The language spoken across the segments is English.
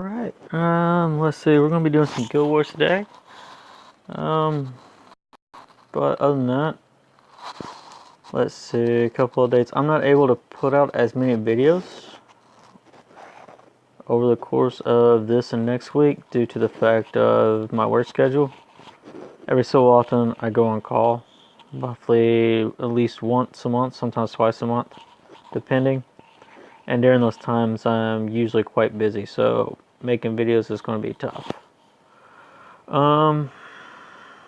Alright, let's see, we're gonna be doing some Guild Wars today. But other than that, let's see, a couple of dates. I'm not able to put out as many videos over the course of this and next week due to the fact of my work schedule. Every so often I go on call, roughly at least once a month, sometimes twice a month, depending. And during those times I'm usually quite busy, so making videos is going to be tough.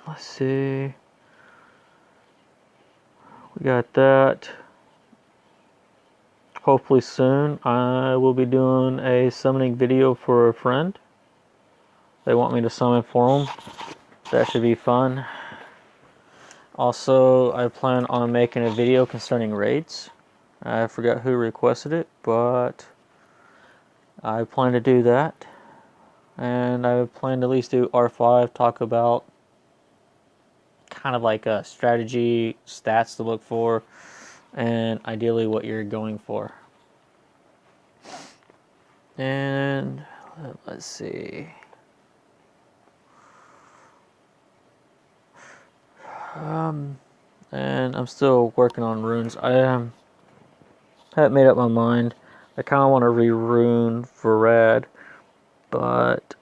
Let's see. We got that. Hopefully soon I will be doing a summoning video for a friend. They want me to summon for them. That should be fun. Also, I plan on making a video concerning raids. I forgot who requested it, but I plan to do that. And I plan to at least do R5, talk about kind of like a strategy, stats to look for, and ideally what you're going for. And let's see. And I'm still working on runes. I haven't made up my mind. I kind of want to re-rune Varad, but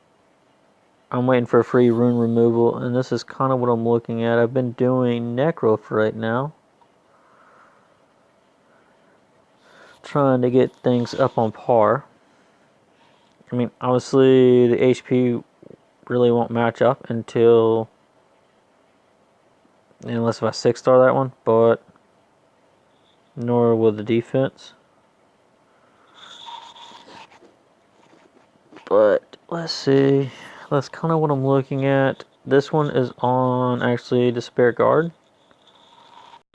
I'm waiting for a free rune removal, and this is kind of what I'm looking at. I've been doing Necro for right now, trying to get things up on par. I mean, obviously the HP really won't match up unless if I 6-star that one, but nor will the defense. But let's see, that's kind of what I'm looking at. This one is on actually Despair Guard.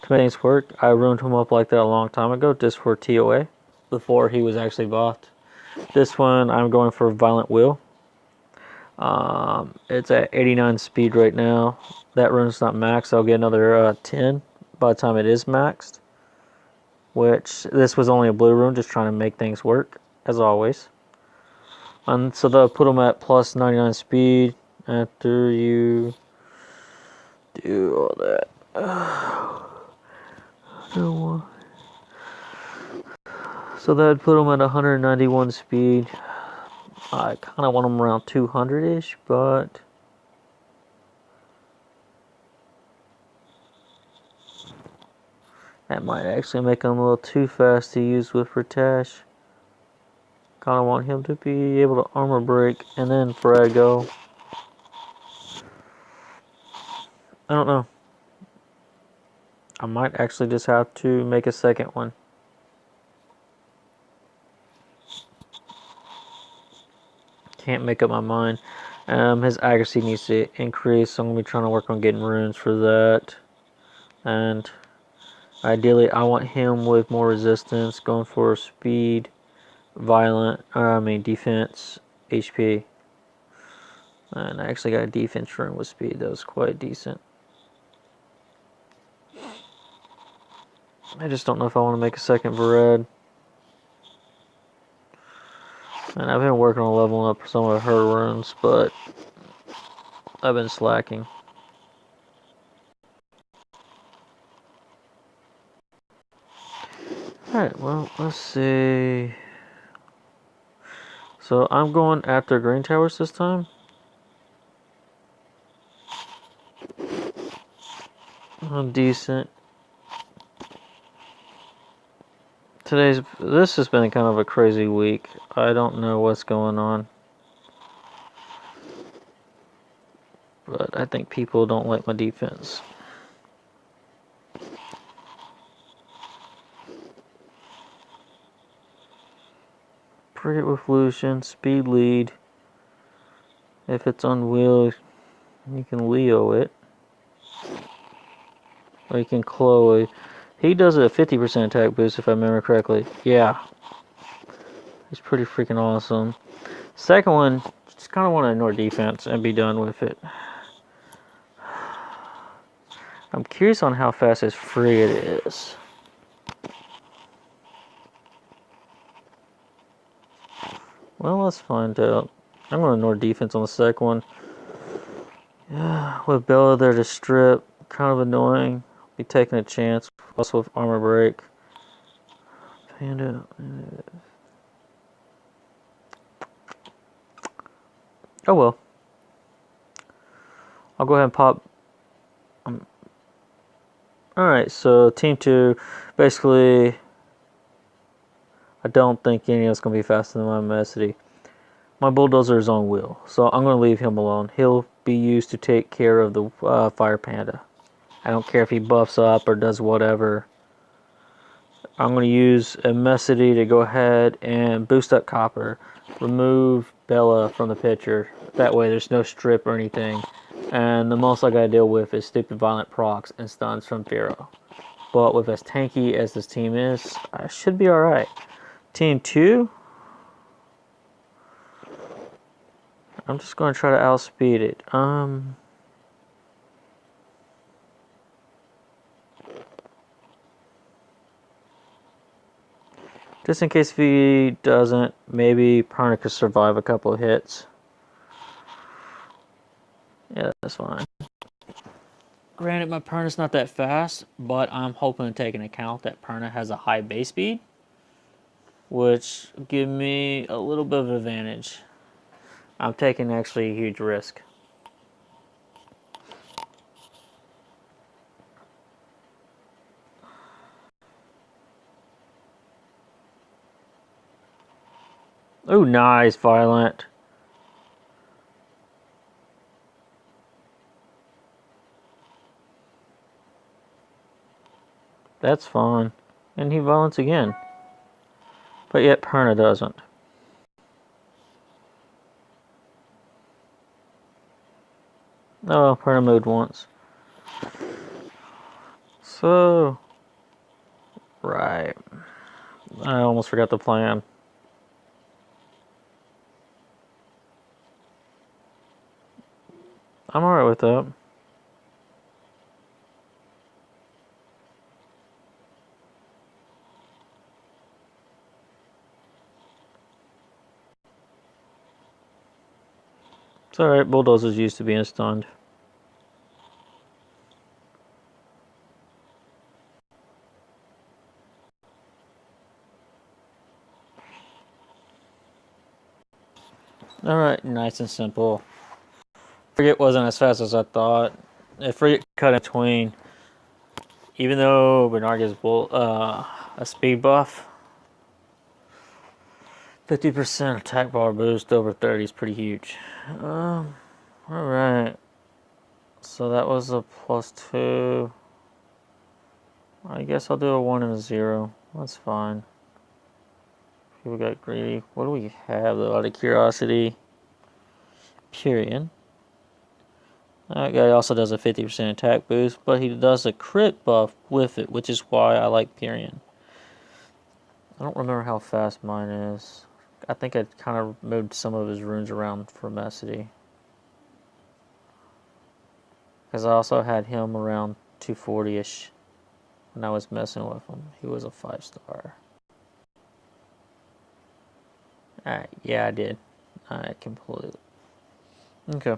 To make things work, I ruined him up like that a long time ago just for TOA before he was actually buffed. This one I'm going for Violent Will. It's at 89 speed right now. That rune's not maxed. I'll get another 10 by the time it is maxed. Which, this was only a blue rune, just trying to make things work, as always. And so they'll put them at plus 99 speed after you do all that. So that would put them at 191 speed. I kind of want them around 200-ish, but that might actually make him a little too fast to use with Ratash. Kind of want him to be able to armor break and then Frag go. I don't know. I might actually just have to make a second one. Can't make up my mind. His accuracy needs to increase, so I'm going to be trying to work on getting runes for that. And ideally, I want him with more resistance, going for speed, defense, HP. And I actually got a defense rune with speed that was quite decent. I just don't know if I want to make a second Varad. And I've been working on leveling up some of her runes, but I've been slacking. Alright, well, let's see. So I'm going after Green Towers this time. I'm decent. This has been kind of a crazy week. I don't know what's going on. But I think people don't like my defense. Frigate with Lucian, speed lead. If it's on wheel, you can Leo it. Or you can Chloe. He does a 50% attack boost if I remember correctly. Yeah. He's pretty freaking awesome. Second one, just kind of want to ignore defense and be done with it. I'm curious on how fast his frigate is. Well, let's find out. I'm going to ignore defense on the second one. Yeah, with Bella there to strip, kind of annoying. Be taking a chance. Also with armor break. Panda. Oh well. I'll go ahead and pop. Alright, so team 2, basically, I don't think any of it's going to be faster than my Messity. My Bulldozer is on wheel, so I'm going to leave him alone. He'll be used to take care of the Fire Panda. I don't care if he buffs up or does whatever. I'm going to use a Messity to go ahead and boost up Copper. Remove Bella from the picture. That way there's no strip or anything. And the most I got to deal with is stupid violent procs and stuns from Pharaoh. But with as tanky as this team is, I should be alright. Team 2, I'm just going to try to outspeed it. Just in case if he doesn't, maybe Perna could survive a couple of hits. Yeah, that's fine. Granted, my Perna's not that fast, but I'm hoping to take into account that Perna has a high base speed, which give me a little bit of advantage. I'm taking actually a huge risk. Oh, nice, Violent. That's fine. And he violence again. But yet Perna doesn't. Oh, Perna moved once. So, right. I almost forgot the plan. I'm alright with that. It's alright, Bulldozer's used to being stunned. Alright, nice and simple. Frigate wasn't as fast as I thought. If Frigate cut in between, even though Bernard gives a speed buff, 50% attack bar boost over 30 is pretty huge. Alright. So that was a +2. I guess I'll do a 1 and a 0. That's fine. People got greedy. What do we have though? Out of curiosity. Purian. That guy also does a 50% attack boost, but he does a crit buff with it, which is why I like Purian. I don't remember how fast mine is. I think I kind of moved some of his runes around for Messity. Because I also had him around 240-ish when I was messing with him. He was a 5-star. Alright, yeah, I did. I completely. Okay.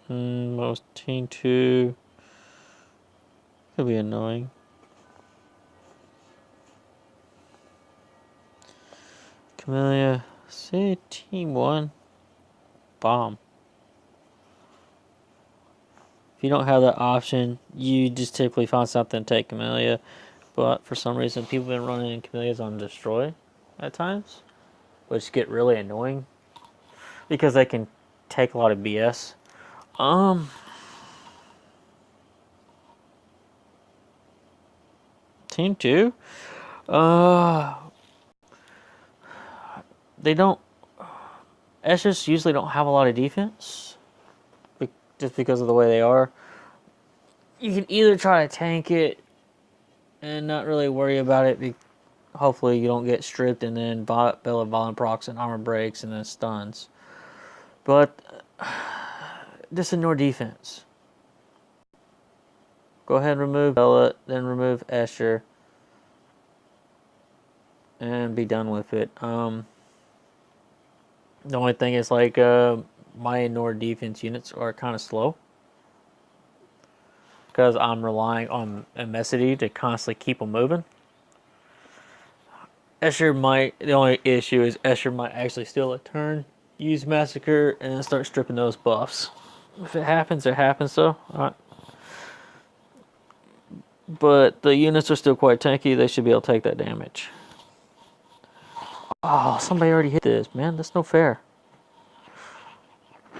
Most team 2 could be annoying. Camellia, say team 1. Bomb. If you don't have that option, you just typically find something to take Camellia. But for some reason, people have been running Camellias on Destroy at times, which get really annoying because they can take a lot of BS. Team 2? They don't. Esches usually don't have a lot of defense, just because of the way they are. You can either try to tank it and not really worry about it. Hopefully you don't get stripped and then Bella Violent procs and armor breaks and then stuns. But just ignore defense. Go ahead and remove Bella, then remove Escher. and be done with it. The only thing is like my Nord defense units are kind of slow because I'm relying on Immensity to constantly keep them moving. Escher might. The only issue is Escher might actually steal a turn, use Massacre, and then start stripping those buffs. If it happens, it happens. So, but the units are still quite tanky. They should be able to take that damage. Oh, somebody already hit this, man. That's no fair.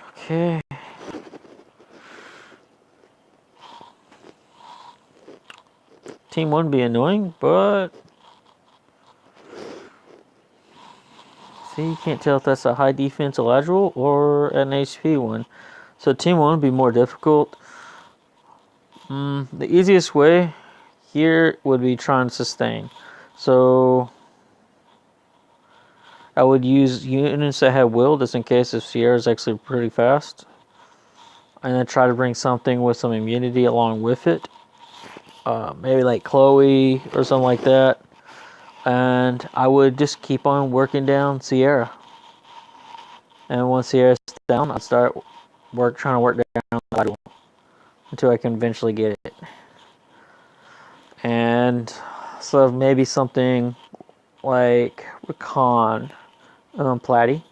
Okay. Team 1 be annoying, but see, you can't tell if that's a high defense Eladriel or an HP one. So Team 1 would be more difficult. The easiest way here would be trying to sustain. So I would use units that have will just in case if Sierra's actually pretty fast. And then try to bring something with some immunity along with it. Maybe like Chloe or something like that. And I would just keep on working down Sierra. And once Sierra's down, I'd start trying to work down the battle until I can eventually get it. And so maybe something like Rakan Platy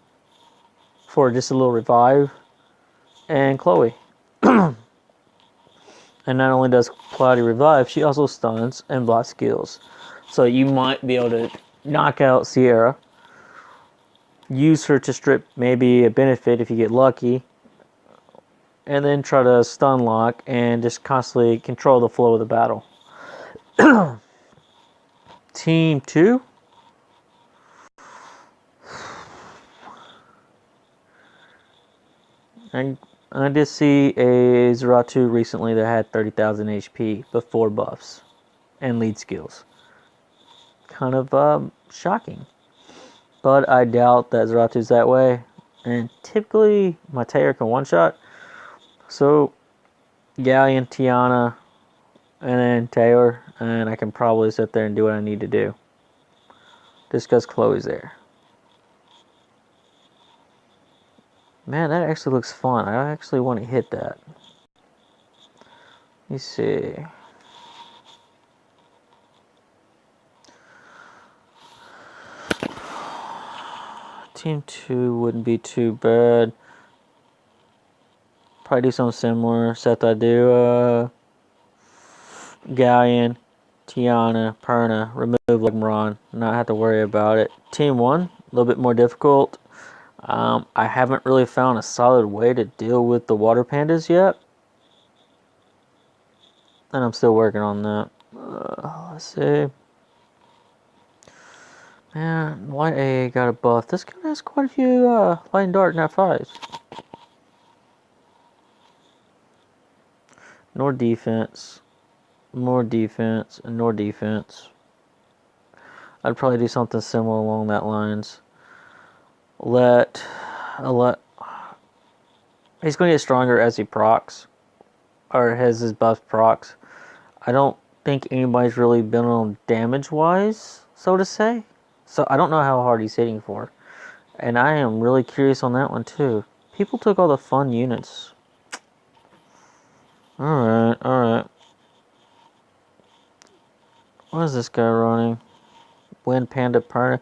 for just a little revive, and Chloe. And not only does Platy revive, she also stuns and blocks skills. So you might be able to knock out Sierra, use her to strip maybe a benefit if you get lucky, and then try to stun lock and just constantly control the flow of the battle. Team 2. I did see a Xerath recently that had 30,000 HP before buffs and lead skills. Kind of shocking. But I doubt that Xerath's that way. And typically, my Taylor can one-shot. So, Galleon, Tiana, and then Taylor. And I can probably sit there and do what I need to do. Just because Chloe's there. Man, that actually looks fun. I actually want to hit that. Let me see. Team 2 wouldn't be too bad. Probably do something similar. Except I do Galleon, Tiana, Perna, remove Legmaron, not have to worry about it. Team 1, a little bit more difficult. I haven't really found a solid way to deal with the water pandas yet. And I'm still working on that. Let's see. Man, White AA got a buff. This guy has quite a few Light and Dark Nat 5s. More defense, and more defense. I'd probably do something similar along that lines. He's going to get stronger as he procs, or has his buff procs. I don't think anybody's really been on damage-wise, so to say. So I don't know how hard he's hitting for. And I am really curious on that one too. People took all the fun units. Alright. What is this guy running? Wind Panda Perna.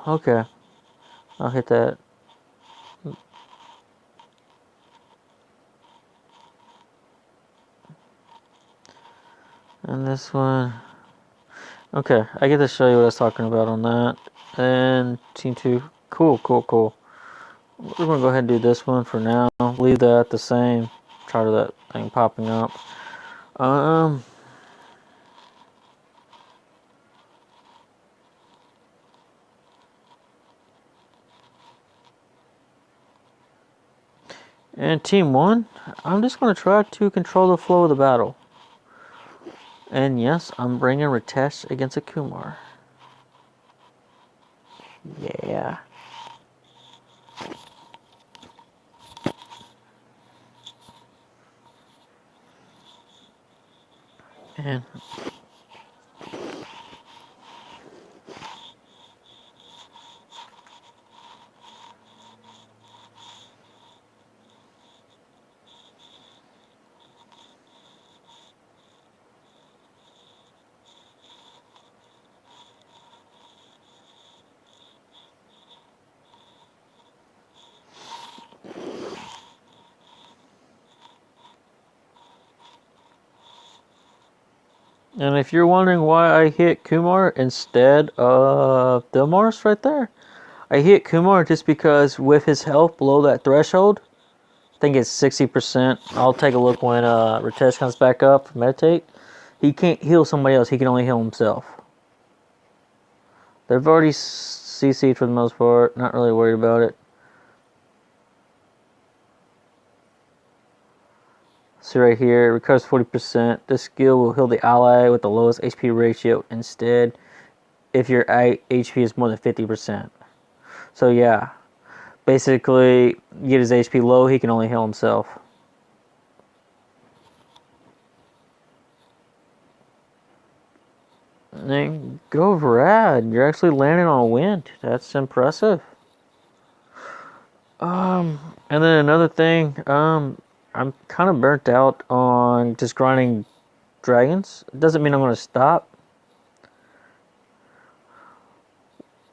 Okay. I'll hit that. And this one. Okay, I get to show you what I was talking about on that. And Team 2. Cool. We're going to go ahead and do this one for now. Leave that the same. Try to that thing popping up. And Team 1, I'm just going to try to control the flow of the battle. And yes, I'm bringing Ritesh against a Kumar. Yeah. And And if you're wondering why I hit Kumar instead of Dilmars right there, I hit Kumar just because with his health below that threshold, I think it's 60%. I'll take a look when Ritesh comes back up for meditate. He can't heal somebody else, he can only heal himself. They've already CC'd for the most part, not really worried about it. See right here, it recovers 40%. This skill will heal the ally with the lowest HP ratio instead if your HP is more than 50%. So yeah, basically, get his HP low, he can only heal himself. And go rad, you're actually landing on wind. That's impressive. And then another thing, I'm kind of burnt out on just grinding dragons. It doesn't mean I'm going to stop.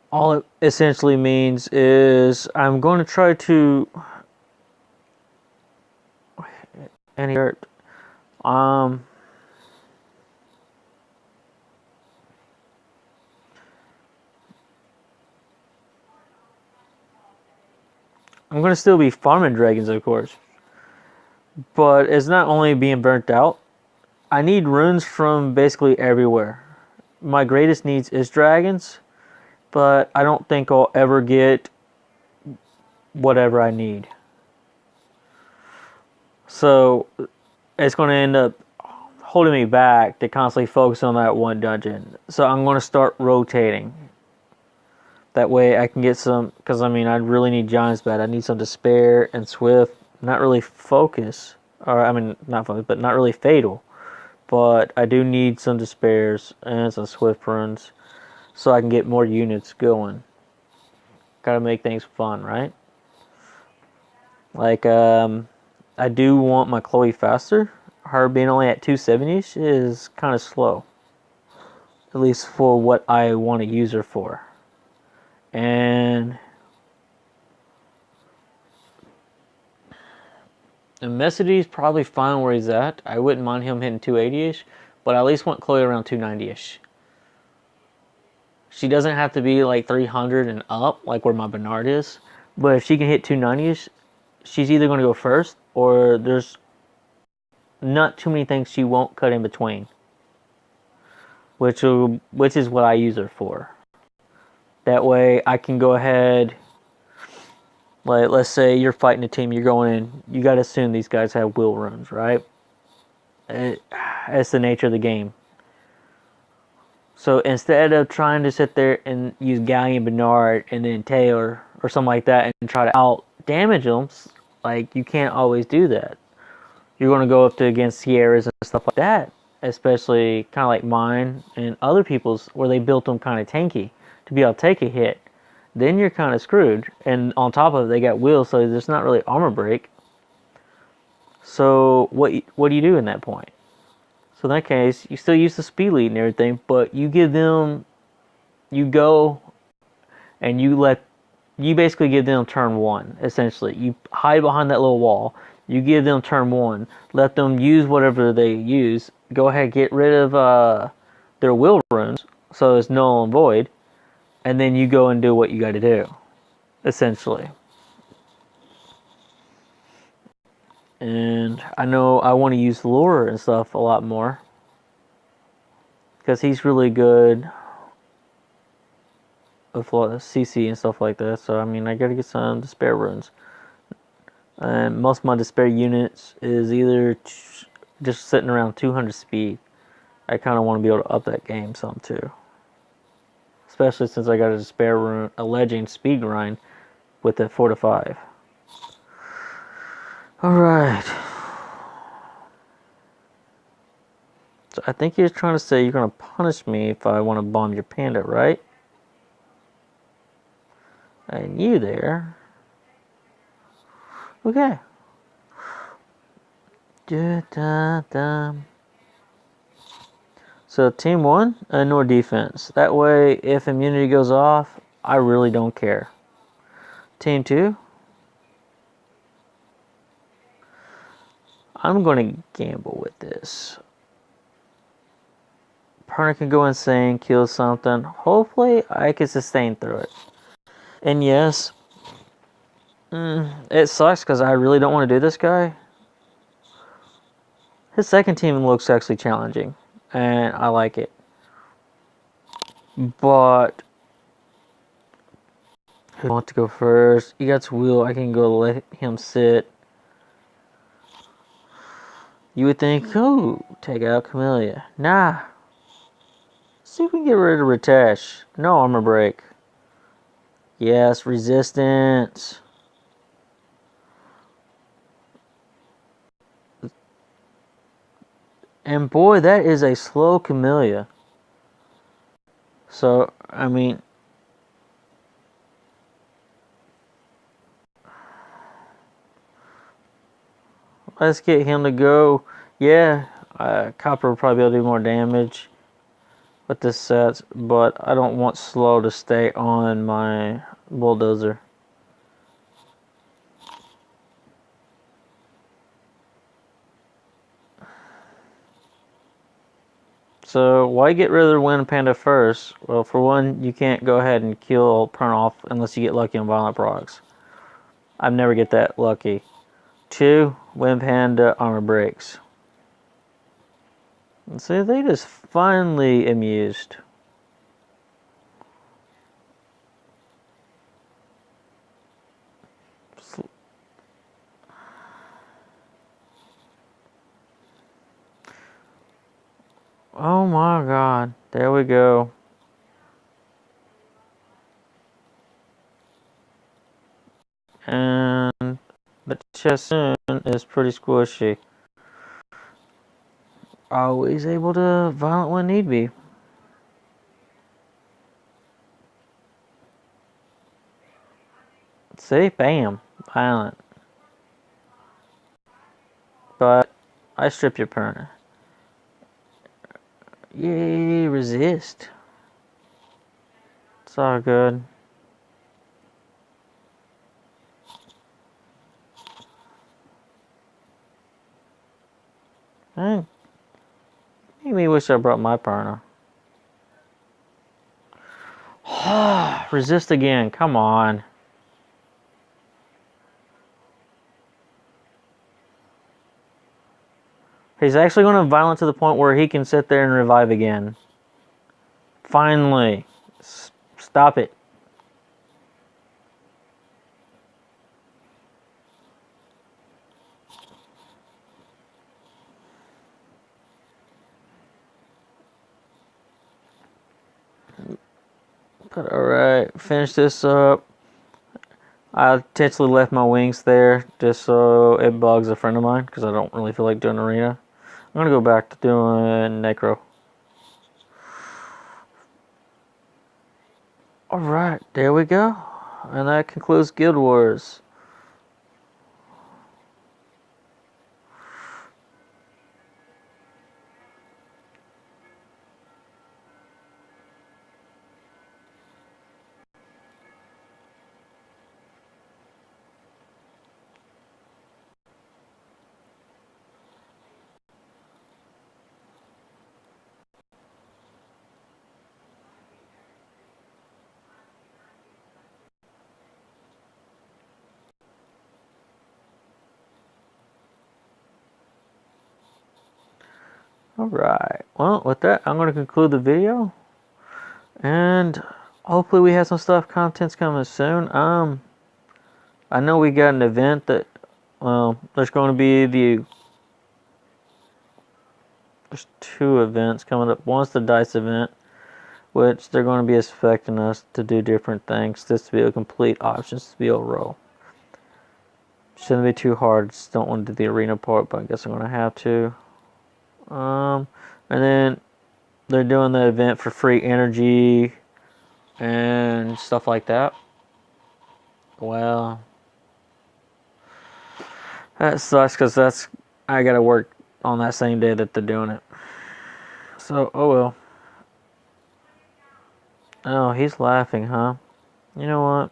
All it essentially means is I'm going to try to any art. I'm going to still be farming dragons, of course, but it's not only being burnt out. I need runes from basically everywhere. My greatest needs is dragons, but I don't think I'll ever get whatever I need. So it's going to end up holding me back to constantly focus on that one dungeon. So I'm going to start rotating. That way I can get some, because I mean, I really need Giants bad. I need some Despair and Swift. Not really Focus, or I mean, not Focus, but not really Fatal. But I do need some Despairs and some Swift runs so I can get more units going. Gotta make things fun, right? Like, I do want my Chloe faster. Her being only at 270 is kind of slow. At least for what I want to use her for. And Messidy's probably fine where he's at. I wouldn't mind him hitting 280-ish, but I at least want Chloe around 290-ish. She doesn't have to be like 300 and up, like where my Bernard is. But if she can hit 290-ish, she's either going to go first, or there's not too many things she won't cut in between. Which is what I use her for. That way I can go ahead, like let's say you're fighting a team, you're going in, you got to assume these guys have will runes, right? It's the nature of the game. So instead of trying to sit there and use Galleon Bernard and then Taylor or something like that and try to out damage them, like you can't always do that. You're going to go up to against Sierras and stuff like that, especially kind of like mine and other people's where they built them kind of tanky to be able to take a hit. Then you're kind of screwed. And on top of it, they got wheels, so there's not really armor break. So what do you do in that point? So in that case, you still use the speed lead and everything, but you go and you basically give them turn one, essentially. You hide behind that little wall. You give them turn one. Let them use whatever they use. Go ahead, get rid of their will runes, so it's null and void. And then you go and do what you got to do, essentially. And I know I want to use Lure and stuff a lot more, because he's really good with CC and stuff like that. So I mean, I gotta get some Despair runes. And most of my Despair units is either just sitting around 200 speed. I kind of want to be able to up that game some too. Especially since I got a Despair rune, a Legend speed grind with the 4 to 5. Alright. So I think you're trying to say you're going to punish me if I want to bomb your panda, right? And you there. Okay. So team 1, ignore defense. That way, if immunity goes off, I really don't care. Team 2, I'm going to gamble with this. Perna can go insane, kill something. Hopefully, I can sustain through it. And yes, it sucks because I really don't want to do this guy. His second team looks actually challenging, and I like it. But who wants to go first? He got Will. I can go let him sit. You would think, oh, take out Camellia. Nah. See if we can get rid of Ritesh. No armor break. Yes, resistance. And boy, that is a slow Camellia. So, I mean, let's get him to go. Yeah, Copper will probably be able to do more damage with this set, but I don't want slow to stay on my bulldozer. So why get rid of the Wind Panda first? Well, for one, you can't go ahead and kill Pernoff unless you get lucky on violent procs. I've never get that lucky. 2, Wind Panda armor breaks. See, they just finally amused. Oh my god, there we go. And the Chessoon is pretty squishy. Always able to violent when need be. See, bam, violent. But I strip your Perna. Yay, resist. It's all good. Hey, made me wish I brought my Perna. Resist again, come on. He's actually going to violent to the point where he can sit there and revive again. Finally. Stop it. But alright, finish this up. I intentionally left my wings there just so it bugs a friend of mine because I don't really feel like doing arena. I'm going to go back to doing Necro. Alright, there we go. And that concludes Guild Wars. Alright, well, with that, I'm going to conclude the video. And hopefully we have some stuff, contents coming soon. I know we got an event that, there's going to be there's 2 events coming up. One's the DICE event, which they're going to be expecting us to do different things. This to be a complete options to be able to roll. Shouldn't be too hard, just don't want to do the arena part, but I guess I'm going to have to. And then they're doing the event for free energy and stuff like that. Well, that sucks because I gotta work on that same day that they're doing it. So, oh well. Oh, he's laughing, huh? You know what?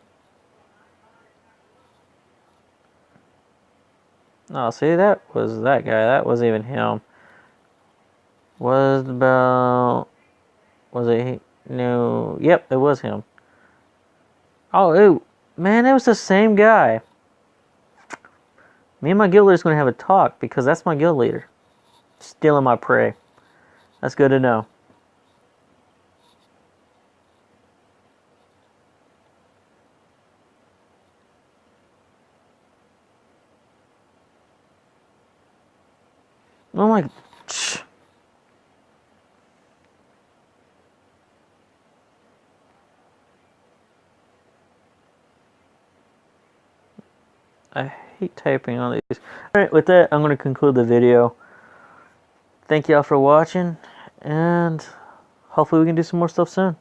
Oh, see, that was that guy. That wasn't even him. Was about Was it? No. Yep, it was him. Oh, ew. Man, it was the same guy. Me and my guild leader's gonna have a talk because that's my guild leader. Stealing my prey. That's good to know. Oh my... I hate typing on these. Alright, with that, I'm going to conclude the video. Thank y'all for watching, and hopefully we can do some more stuff soon.